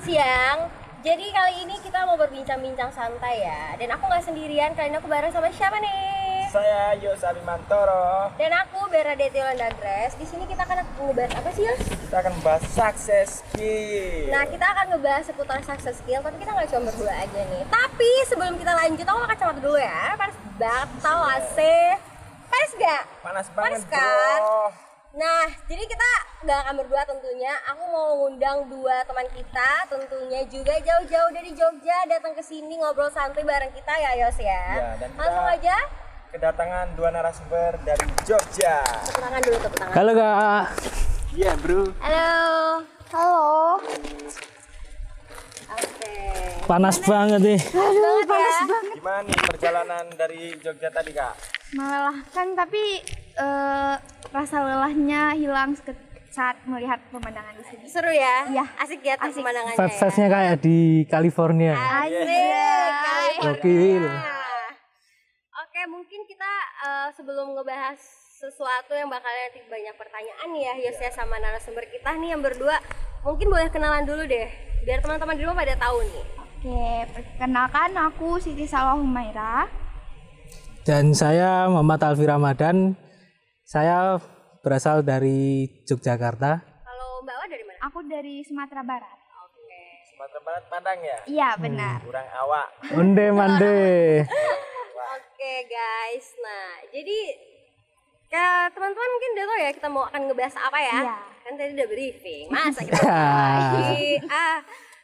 siang. Jadi kali ini kita mau berbincang-bincang santai ya. Dan aku nggak sendirian, kali ini aku bareng sama siapa nih? Saya Yos Abimantoro. Dan aku Bera Detiolan Dandres. Di sini kita akan ngebahas apa sih, Yos? Kita akan membahas success skill. Nah, kita akan ngebahas seputar success skill, tapi kita nggak cuma berdua aja nih. Tapi sebelum kita lanjut, aku pakai kacamata dulu ya. Panas banget, tau gak sih? Panas gak? Panas banget, kan? bro. Nah, jadi kita nggak akan berdua tentunya. Aku mau ngundang dua teman kita, tentunya juga jauh-jauh dari Jogja datang ke sini ngobrol santai bareng kita ya, Yos ya. Ya, dan langsung aja. Kedatangan dua narasumber dari Jogja. Tepuk tangan dulu, tepuk tangan. Halo Kak. Iya, bro. Halo. Halo. Oke. Panas banget nih. Aduh, panas banget. Gimana nih perjalanan dari Jogja tadi, Kak? Melelahkan, tapi rasa lelahnya hilang saat melihat pemandangan di sini. Seru ya? Iya. Asik ya Asik. pemandangannya ya. Vibes-nya kayak di California. Asik. Gokil. Oke, mungkin kita sebelum ngebahas sesuatu yang bakal nanti banyak pertanyaan ya, Yosya sama narasumber kita nih yang berdua, mungkin boleh kenalan dulu deh, biar teman-teman di rumah pada tahu nih. Oke, perkenalkan aku Siti Salwa Humaira. Dan saya Muhammad Alfi Ramadan. Saya berasal dari Yogyakarta. Kalau Mbak Wa dari mana? Aku dari Sumatera Barat. Oke. Sumatera Barat Padang ya? Iya, benar. Kurang awak. Onde mande. Oke guys, nah jadi teman-teman mungkin udah tau ya kita mau akan ngebahas apa ya? Iya. Kan tadi udah briefing, masa kita lagi?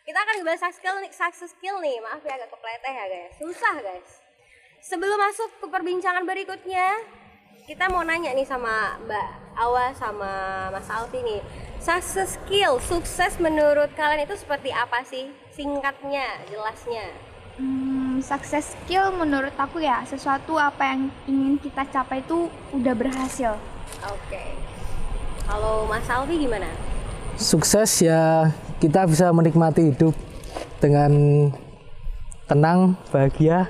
Kita akan ngebahas success skill nih, maaf ya agak kepleteh ya guys, susah guys. Sebelum masuk ke perbincangan berikutnya, kita mau nanya nih sama Mbak Awa sama Mas Alfi nih, success skill, sukses menurut kalian itu seperti apa sih? Singkatnya, jelasnya. Success skill menurut aku ya sesuatu apa yang ingin kita capai itu udah berhasil. Oke. Kalau Mas Alfi gimana? Sukses ya kita bisa menikmati hidup dengan tenang, bahagia.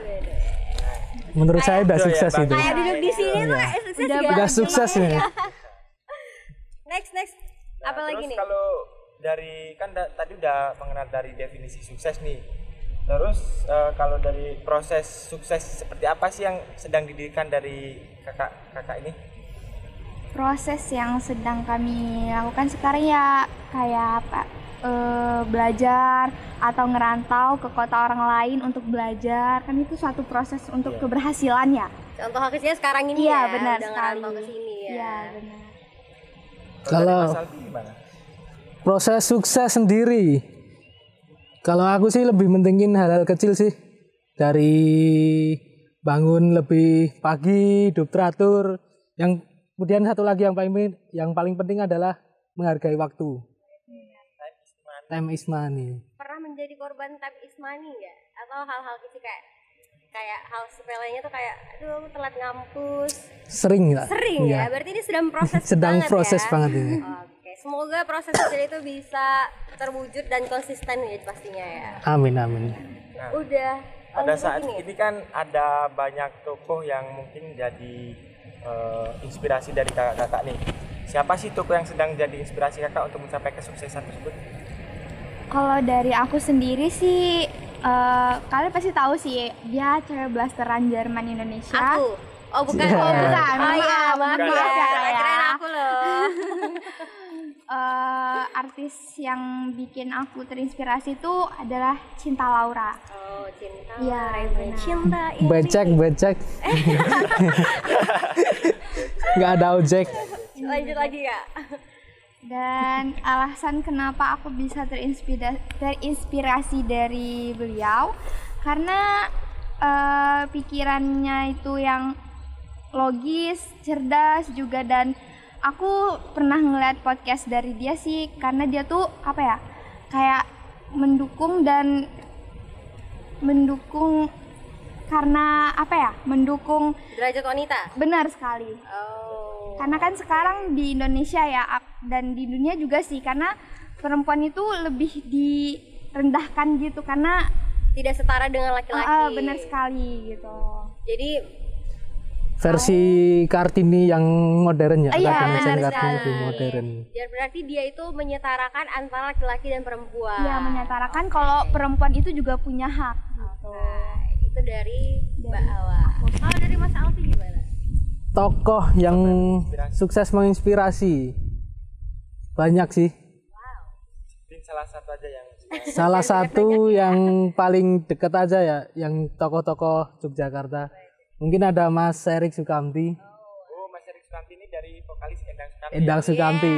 Menurut saya udah Iya, sukses Bang. itu. Kayak duduk di sini tuh kayak sukses Udah juga. Udah sukses nih. Next. Nah, Apa lagi terus nih? kalau dari kan tadi udah mengenal dari definisi sukses nih. Terus kalau dari proses sukses seperti apa sih yang sedang didirikan dari kakak ini? Proses yang sedang kami lakukan sekarang ya kayak apa? Belajar atau ngerantau ke kota orang lain untuk belajar, kan itu suatu proses untuk keberhasilan ya. Contoh kecilnya sekarang ini Iya, ya. benar udah sekali. ngerantau ke sini ya. Iya, benar. Kalau- dari Mas Alfi gimana? Proses sukses sendiri. Kalau aku sih lebih mentingin hal-hal kecil sih. Dari bangun lebih pagi, hidup teratur. Yang kemudian satu lagi yang paling penting adalah menghargai waktu. Time is money. Pernah menjadi korban time is money nggak? Atau hal-hal kecil kayak hal sepelenya tuh kayak aduh aku telat ngampus. Sering nggak? Sering Iya. ya. Berarti ini sedang proses Sedang banget proses ya. banget ini. Oke, semoga proses kecil itu bisa terwujud dan konsisten ya pastinya ya. Amin. Udah. Pada lanjut saat lagi nih. ini kan ada banyak tokoh yang mungkin jadi inspirasi dari kakak-kakak nih. Siapa sih tokoh yang sedang jadi inspirasi kakak untuk mencapai kesuksesan tersebut? Kalau dari aku sendiri sih, kalian pasti tahu sih dia cewek blasteran Jerman Indonesia. Aku. Oh bukan. Iya. Oh bukan. Bukan. Oh iya, maaf Bukan. ya. Bukan. Keren aku loh. Artis yang bikin aku terinspirasi itu adalah Cinta Laura. Oh, cinta. Iya, Raven. benar. Cinta ini. Becek. Nggak ada ojek. Lanjut lagi ya. Dan alasan kenapa aku bisa terinspirasi dari beliau karena pikirannya itu yang logis, cerdas juga, dan aku pernah ngeliat podcast dari dia sih karena dia tuh apa ya kayak mendukung karena apa ya mendukung Derajat wanita. benar sekali. Oh. Karena kan sekarang di Indonesia ya dan di dunia juga sih karena perempuan itu lebih direndahkan gitu karena tidak setara dengan laki-laki. benar sekali gitu. Jadi versi Kartini yang modern ya, Iya, Raden Ajeng benar Kartini lebih sekali. modern. Dan berarti dia itu menyetarakan antara laki-laki dan perempuan. Iya, menyatakan kalau perempuan itu juga punya hak gitu. Nah, itu dari Mbak Awa. Kalau dari Mas Alfi gimana? Tokoh yang sukses menginspirasi banyak sih. Mungkin salah satu aja yang Salah satu yang paling dekat aja ya, yang tokoh-tokoh Yogyakarta. Mungkin ada Mas Erik Sukamti, Oh, Mas Erik Sukamti ini dari vokalis Endang Sukamti. Endang Sukamti,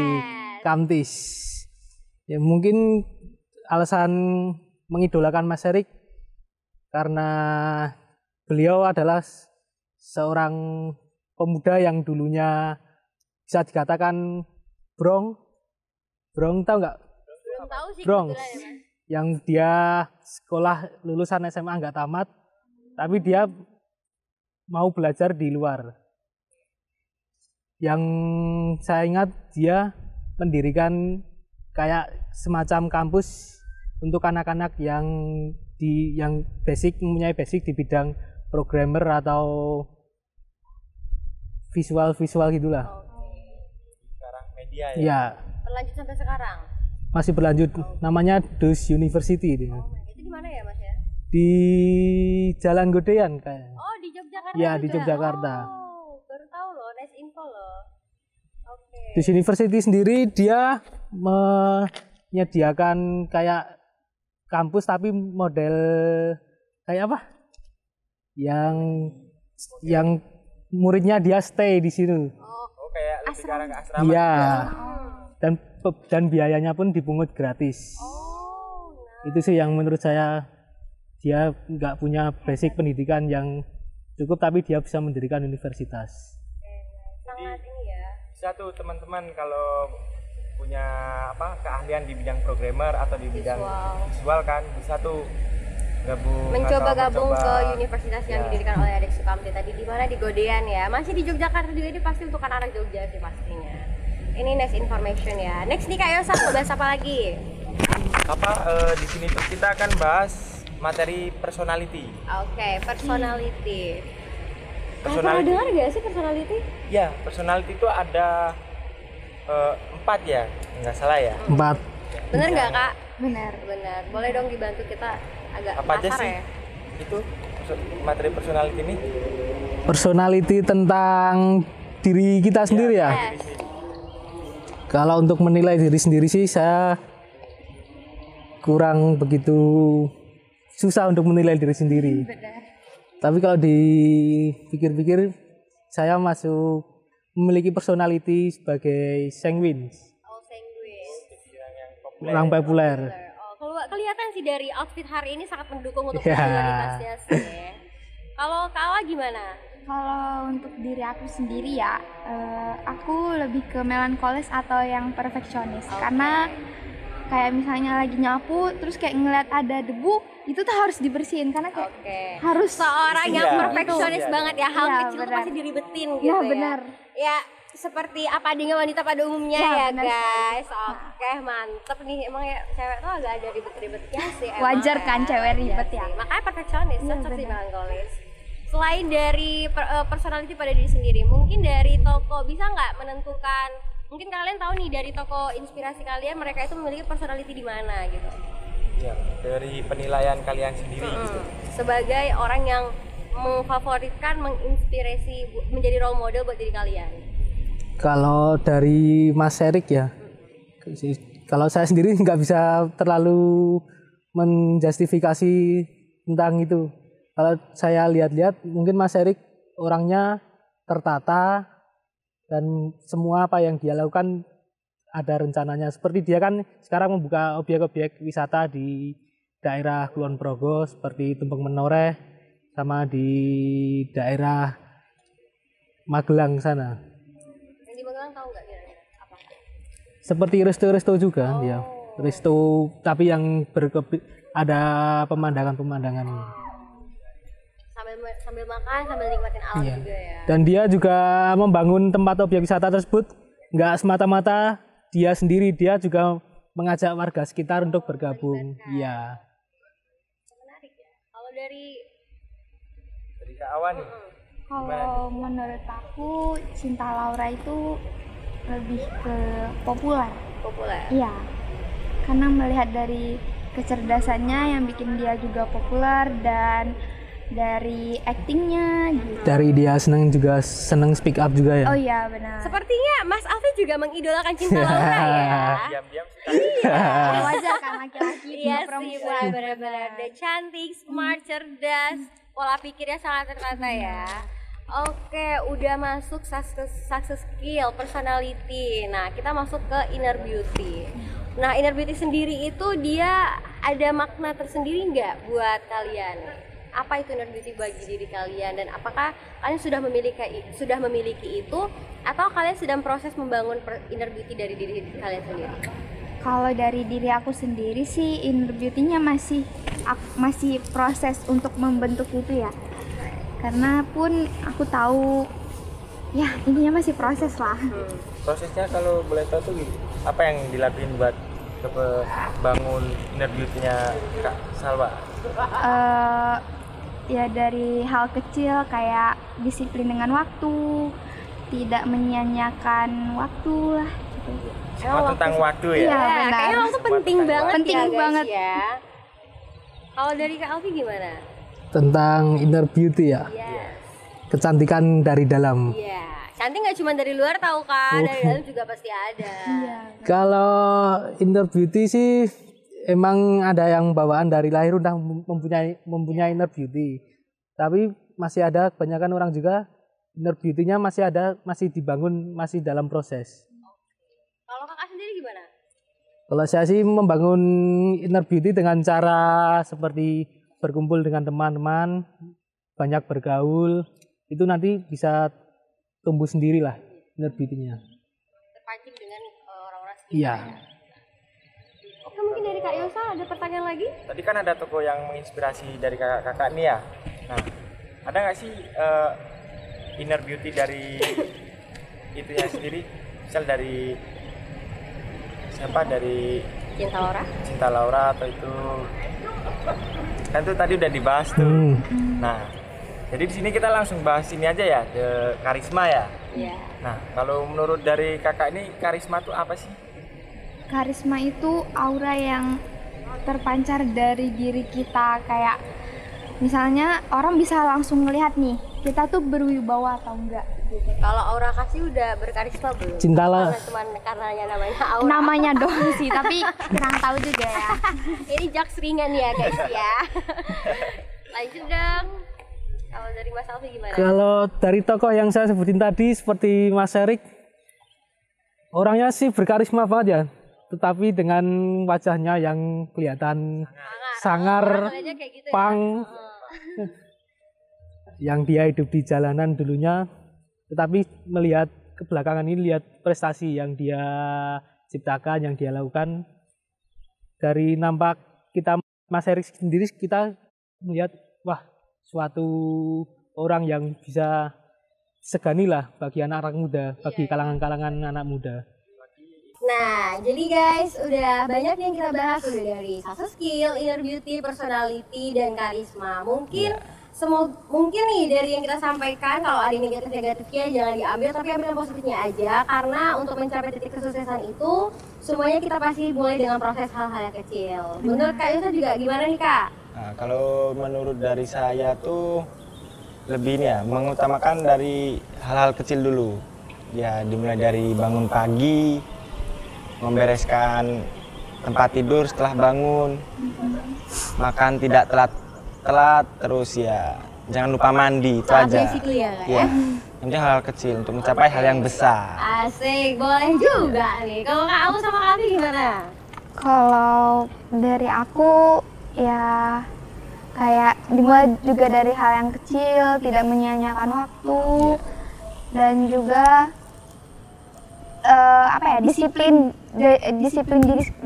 Kamtis. Ya mungkin alasan mengidolakan Mas Erik karena beliau adalah seorang pemuda yang dulunya bisa dikatakan brong tahu nggak? Belum tahu sih Bronx. kebetulan ya, Mas. Yang dia sekolah lulusan SMA nggak tamat, tapi dia mau belajar di luar. Yang saya ingat dia mendirikan kayak semacam kampus untuk anak-anak yang mempunyai basic di bidang programmer atau visual gitulah. Sekarang media ya. Ya, Berlanjut sampai sekarang. masih berlanjut. Namanya Dus University dia. Itu di mana ya, Mas ya? Di Jalan Godean kayak. Oh, di Yogyakarta. Ya, di juga? Yogyakarta. Oh, baru tahu loh, nice info loh. Oke. Dus University sendiri dia menyediakan kayak kampus tapi model kayak apa? Yang muridnya dia stay di sini. Oh, kayak lebih ke arah ke asrama. Iya. gitu ya? Dan biayanya pun dipungut gratis. Oh, nah. Itu sih yang menurut saya dia nggak punya basic pendidikan yang cukup tapi dia bisa mendirikan universitas. Sangat ini ya. Bisa tuh teman-teman kalau punya keahlian di bidang programmer atau di bidang visual kan bisa tuh gabung Mencoba atau gabung ke mencoba. universitas yang Ya. didirikan oleh Erik Sukamti tadi, di mana di Godean ya. Masih di Yogyakarta juga, ini pasti untuk anak Jogja sih pastinya. Ini next information ya. Next nih Kak Yosa, mau bahas apa lagi? Di sini tuh kita akan bahas materi personality. Oke, personality. Pernah Personality. dengar gak sih personality? Ya, personality itu ada 4 ya, nggak salah ya. 4. Bener nggak Kak? Benar. Bener. Boleh dong dibantu kita agak Apa aja kasar sih ya? itu materi personality ini? Personality tentang diri kita sendiri ya. Yes. Kalau untuk menilai diri sendiri sih saya kurang begitu susah untuk menilai diri sendiri. Tapi kalau dipikir-pikir saya masuk memiliki personality sebagai sanguine, Oh, sanguine. orang populer. Oh, kalau kelihatan sih dari outfit hari ini sangat mendukung untuk Ya. popularitasnya sih. Kalau Kak Awa gimana? Kalau untuk diri aku sendiri ya, aku lebih ke melankolis atau yang perfeksionis. Karena kayak misalnya lagi nyapu, terus kayak ngeliat ada debu, itu tuh harus dibersihin karena kayak Oke. harus Seorang yang Iya. perfeksionis Iya. banget ya, hal Iya, kecil tuh benar. pasti diribetin gitu Iya, ya. benar. Ya, seperti apa adanya wanita pada umumnya Iya, ya benar guys. Oke, mantep nih. Emang ya cewek tuh agak ada ribet-ribetnya sih. Emang Wajar kan ya. cewek ribet Iya ya. sih. Makanya perfeksionis, Iya, cocok sih benar. melankolis. Selain dari personality pada diri sendiri, mungkin dari toko bisa nggak menentukan? Mungkin kalian tahu nih dari toko inspirasi kalian mereka itu memiliki personality di mana gitu. Ya, dari penilaian kalian sendiri gitu. Sebagai orang yang memfavoritkan, menginspirasi menjadi role model buat diri kalian. Kalau dari Mas Erik ya, kalau saya sendiri nggak bisa terlalu menjustifikasi tentang itu. Kalau saya lihat-lihat, mungkin Mas Erik orangnya tertata dan semua apa yang dia lakukan ada rencananya. Seperti dia kan sekarang membuka objek-objek wisata di daerah Kulon Progo seperti Tumpeng Menoreh sama di daerah Magelang sana. Yang di Magelang tahu nggak kira-kira apa? Seperti resto-resto juga ya. Resto tapi yang ada pemandangan-pemandangan. Sambil makan, sambil nikmatin alam Iya. juga ya. Dan dia juga membangun tempat objek wisata tersebut nggak semata-mata dia sendiri, dia juga mengajak warga sekitar untuk bergabung. Iya. Menarik ya. Kalau dari Dari Kak Awan nih. Kalau menurut aku Cinta Laura itu lebih ke populer. Populer. Iya, karena melihat dari kecerdasannya yang bikin dia juga populer dan dari aktingnya gitu. Dari dia seneng speak up juga ya. Oh iya benar. Sepertinya Mas Alfi juga mengidolakan Cinta Laura ya. Diam-diam Wajar kan laki-laki Iya punya sih, perempuan. benar-benar. Dia cantik, smart, cerdas, pola pikirnya sangat tertata ya. Oke, udah masuk success skill, personality. Nah, kita masuk ke inner beauty. Nah, inner beauty sendiri itu dia ada makna tersendiri nggak buat kalian? Apa itu inner beauty bagi diri kalian dan apakah kalian sudah memiliki itu atau kalian sedang proses membangun inner beauty dari diri kalian sendiri? Kalau dari diri aku sendiri sih inner beauty-nya masih proses untuk membentuk itu ya. Karena pun aku tahu ya intinya masih proses lah. Prosesnya kalau boleh tahu tuh apa yang dilakuin buat bangun inner beauty-nya Kak Salwa? Ya dari hal kecil kayak disiplin dengan waktu, tidak menyia-nyiakan waktu lah gitu. Semua tentang waktu ya? Iya, benar. Kayaknya waktu penting Semua banget penting ya guys banget. ya. Kalau dari Kak Alfi gimana? Tentang inner beauty ya. Yes. Kecantikan dari dalam. Iya. Cantik nggak cuma dari luar tahu kan, dari dalam juga pasti ada. Iya. Kalau inner beauty sih emang ada yang bawaan dari lahir udah mempunyai inner beauty. Tapi masih ada kebanyakan orang juga inner beauty-nya masih dibangun, masih dalam proses. Kalau Kakak sendiri gimana? Kalau saya sih membangun inner beauty dengan cara seperti berkumpul dengan teman-teman, banyak bergaul, itu nanti bisa tumbuh sendirilah inner beauty-nya. Terpancing dengan orang-orang sekitar. Iya. Oke, mungkin dari Kak Yosa ada pertanyaan lagi? Tadi kan ada toko yang menginspirasi dari kakak-kakak nih ya. Nah, ada nggak sih inner beauty dari itunya sendiri? Misal dari siapa? Dari Cinta Laura? Cinta Laura atau itu kan tuh tadi udah dibahas tuh. Nah, jadi di sini kita langsung bahas ini aja ya, karisma ya. Iya. Nah, kalau menurut dari kakak ini karisma tuh apa sih? Karisma itu aura yang terpancar dari diri kita, kayak misalnya orang bisa langsung ngelihat nih kita tuh berwibawa atau enggak gitu. Kalau Aura kasih udah berkarisma belum? Cinta lah. Karena namanya Aura. Namanya doang sih, tapi kurang tahu juga ya. Ini jokes ringan ya guys ya. Lanjut dong. Kalau dari Mas Alfi gimana? Kalau dari tokoh yang saya sebutin tadi seperti Mas Erik, orangnya sih berkarisma banget ya. Tetapi dengan wajahnya yang kelihatan sangar, Orang aja kayak gitu ya? pang, yang dia hidup di jalanan dulunya, tetapi melihat ke belakangan ini, lihat prestasi yang dia ciptakan, yang dia lakukan. Dari nampak kita Mas Erik sendiri, kita melihat wah, suatu orang yang bisa segani lah bagi anak-anak muda, bagi kalangan-kalangan anak muda. Nah, jadi guys, udah banyak yang kita bahas udah dari soft skill, inner beauty, personality, dan karisma. Mungkin mungkin nih dari yang kita sampaikan, kalau ada negatifnya jangan diambil, tapi ambil yang positifnya aja. Karena untuk mencapai titik kesuksesan itu, semuanya kita pasti mulai dengan proses hal-hal yang kecil. Menurut Kak Yusa juga gimana nih Kak? Nah, kalau menurut dari saya tuh lebih nih ya, mengutamakan dari hal-hal kecil dulu. Ya, dimulai dari bangun pagi, membereskan tempat tidur setelah bangun, makan tidak telat, terus ya jangan lupa mandi, itu aja. Basically ya Kak Ya, ini hal kecil untuk mencapai hal yang besar. Asik, boleh juga nih. Kalau Kak Aku sama Kak Abi gimana? Kalau dari aku ya kayak dimulai juga dari hal yang kecil, tidak menyia-nyiakan waktu, dan juga disiplin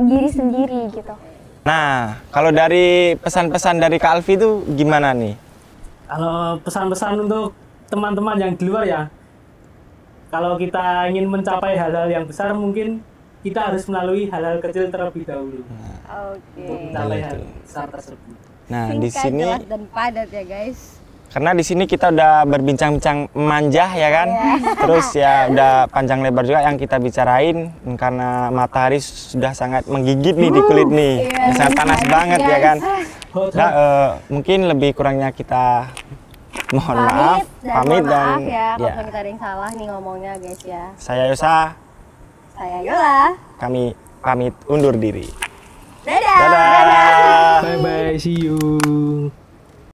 diri sendiri gitu. Nah, kalau dari pesan-pesan dari Kak Alfi itu gimana nih? Kalau pesan-pesan untuk teman-teman yang di luar ya, kalau kita ingin mencapai hal-hal yang besar mungkin kita harus melalui hal-hal kecil terlebih dahulu untuk mencapai hal besar tersebut. Nah, di Singkat, sini jelas dan padat ya guys. Karena di sini kita udah berbincang-bincang manja ya kan. Terus ya udah panjang lebar juga yang kita bicarain karena matahari sudah sangat menggigit nih di kulit nih. Sangat panas banget ya kan. Nah, mungkin lebih kurangnya kita mohon maaf, pamit dan ya kalau kita ada yang salah nih ngomongnya guys ya. Saya Yosa, Saya Yola. kami pamit undur diri. Dadah. Dadah. Bye bye, see you.